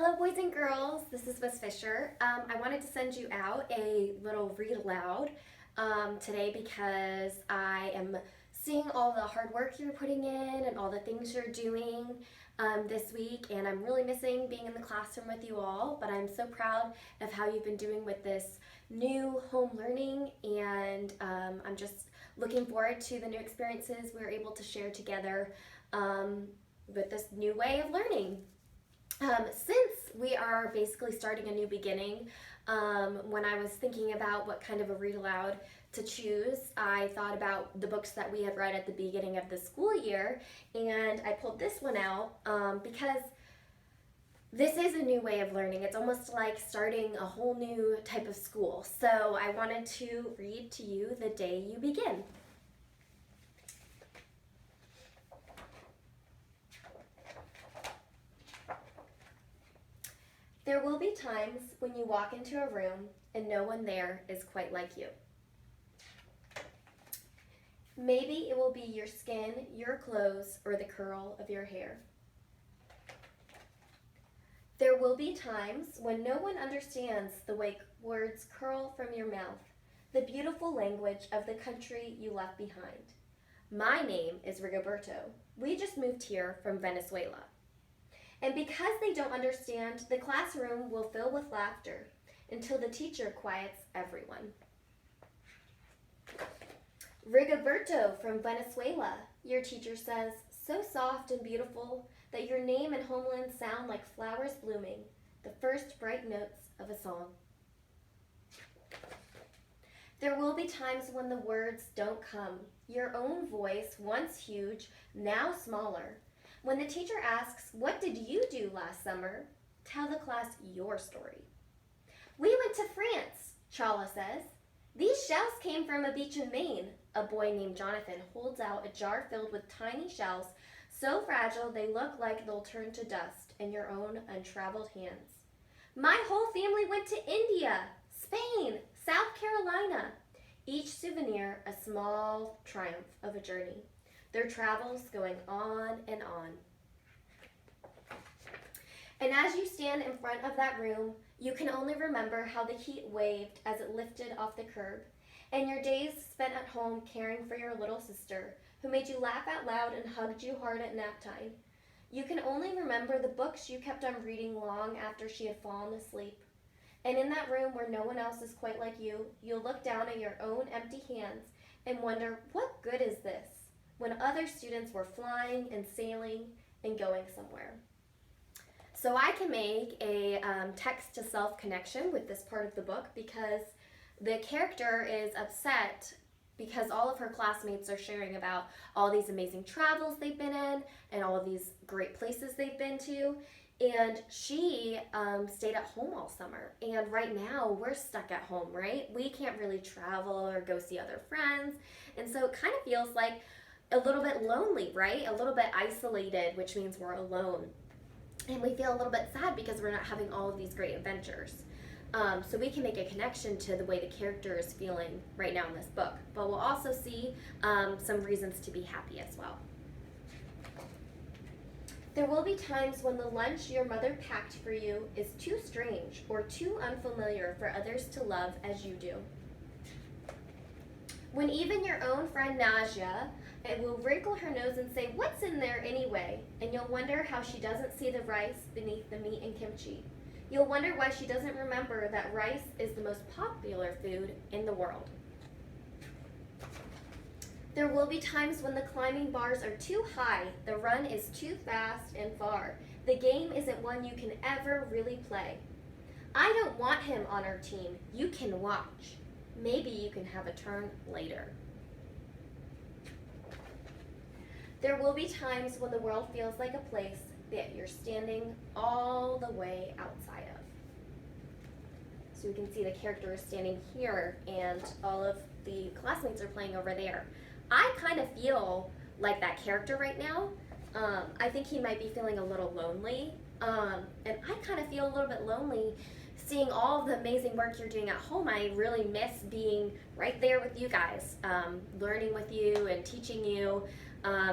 Hello, boys and girls. This is Miss Fisher. I wanted to send you out a little read aloud today because I am seeing all the hard work you're putting in and all the things you're doing this week, and I'm really missing being in the classroom with you all. But I'm so proud of how you've been doing with this new home learning, and I'm just looking forward to the new experiences we're able to share together with this new way of learning. Since we are basically starting a new beginning, when I was thinking about what kind of a read aloud to choose, I thought about the books that we had read at the beginning of the school year, and I pulled this one out because this is a new way of learning. It's almost like starting a whole new type of school. So I wanted to read to you The Day You Begin. There will be times when you walk into a room and no one there is quite like you. Maybe it will be your skin, your clothes, or the curl of your hair. There will be times when no one understands the way words curl from your mouth, the beautiful language of the country you left behind. My name is Rigoberto. We just moved here from Venezuela. And because they don't understand, the classroom will fill with laughter until the teacher quiets everyone. Rigoberto from Venezuela, your teacher says, so soft and beautiful that your name and homeland sound like flowers blooming, the first bright notes of a song. There will be times when the words don't come, your own voice, once huge, now smaller. When the teacher asks, what did you do last summer? Tell the class your story. We went to France, Chala says. These shells came from a beach in Maine. A boy named Jonathan holds out a jar filled with tiny shells, so fragile they look like they'll turn to dust in your own untraveled hands. My whole family went to India, Spain, South Carolina. Each souvenir a small triumph of a journey. Their travels going on and on. And as you stand in front of that room, you can only remember how the heat waved as it lifted off the curb, and your days spent at home caring for your little sister, who made you laugh out loud and hugged you hard at nap time. You can only remember the books you kept on reading long after she had fallen asleep. And in that room where no one else is quite like you, you'll look down at your own empty hands and wonder, what good is this? When other students were flying and sailing and going somewhere. So I can make a text-to-self connection with this part of the book because the character is upset because all of her classmates are sharing about all these amazing travels they've been in and all of these great places they've been to. And she stayed at home all summer. And right now, we're stuck at home, right? We can't really travel or go see other friends. And so it kind of feels like a little bit lonely, right? A little bit isolated, which means we're alone. And we feel a little bit sad because we're not having all of these great adventures. So we can make a connection to the way the character is feeling right now in this book. But we'll also see some reasons to be happy as well. There will be times when the lunch your mother packed for you is too strange or too unfamiliar for others to love as you do. When even your own friend Nadia will wrinkle her nose and say, what's in there anyway? And you'll wonder how she doesn't see the rice beneath the meat and kimchi. You'll wonder why she doesn't remember that rice is the most popular food in the world. There will be times when the climbing bars are too high, the run is too fast and far. The game isn't one you can ever really play. I don't want him on our team. You can watch. Maybe you can have a turn later. There will be times when the world feels like a place that you're standing all the way outside of. So you can see the character is standing here and all of the classmates are playing over there. I kind of feel like that character right now. I think he might be feeling a little lonely. And I kind of feel a little bit lonely seeing all of the amazing work you're doing at home. I really miss being right there with you guys, learning with you and teaching you.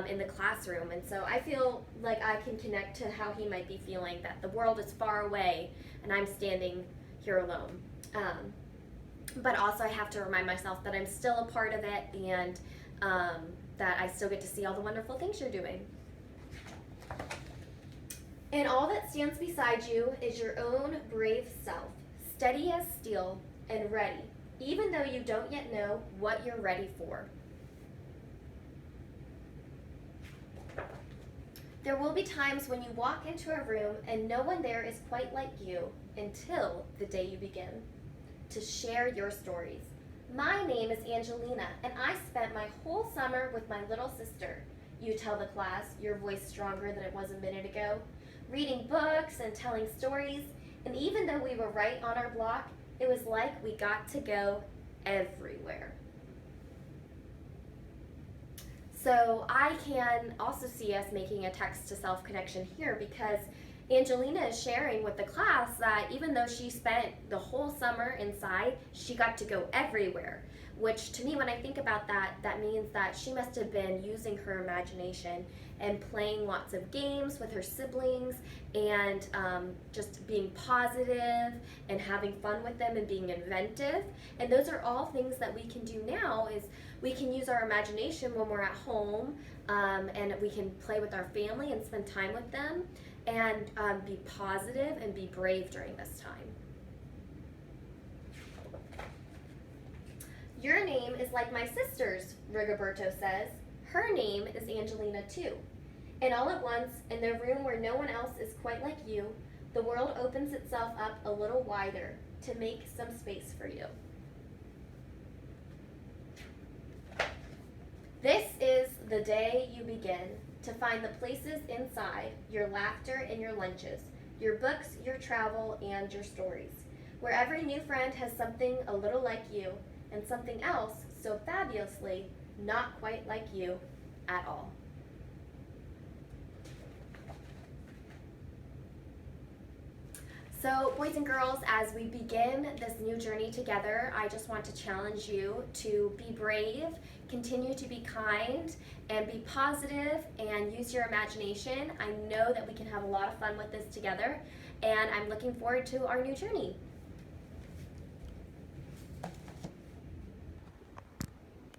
in the classroom. And so I feel like I can connect to how he might be feeling, that the world is far away and I'm standing here alone. But also I have to remind myself that I'm still a part of it, and that I still get to see all the wonderful things you're doing. And all that stands beside you is your own brave self, steady as steel and ready, even though you don't yet know what you're ready for. There will be times when you walk into a room and no one there is quite like you until the day you begin to share your stories. My name is Angelina, and I spent my whole summer with my little sister. You tell the class, your voice stronger than it was a minute ago, reading books and telling stories, and even though we were right on our block, it was like we got to go everywhere. So I can also see us making a text to self connection here, because Angelina is sharing with the class that even though she spent the whole summer inside, she got to go everywhere. Which to me, when I think about that, that means that she must have been using her imagination and playing lots of games with her siblings, and just being positive and having fun with them and being inventive. And those are all things that we can do now. Is we can use our imagination when we're at home, and we can play with our family and spend time with them, and be positive and be brave during this time. Your name is like my sister's, Rigoberto says. Her name is Angelina too. And all at once, in the room where no one else is quite like you, the world opens itself up a little wider to make some space for you. This is the day you begin to find the places inside your laughter and your lunches, your books, your travel, and your stories, where every new friend has something a little like you and something else so fabulously not quite like you at all. So, boys and girls, as we begin this new journey together, I just want to challenge you to be brave, continue to be kind, and be positive, and use your imagination. I know that we can have a lot of fun with this together, and I'm looking forward to our new journey.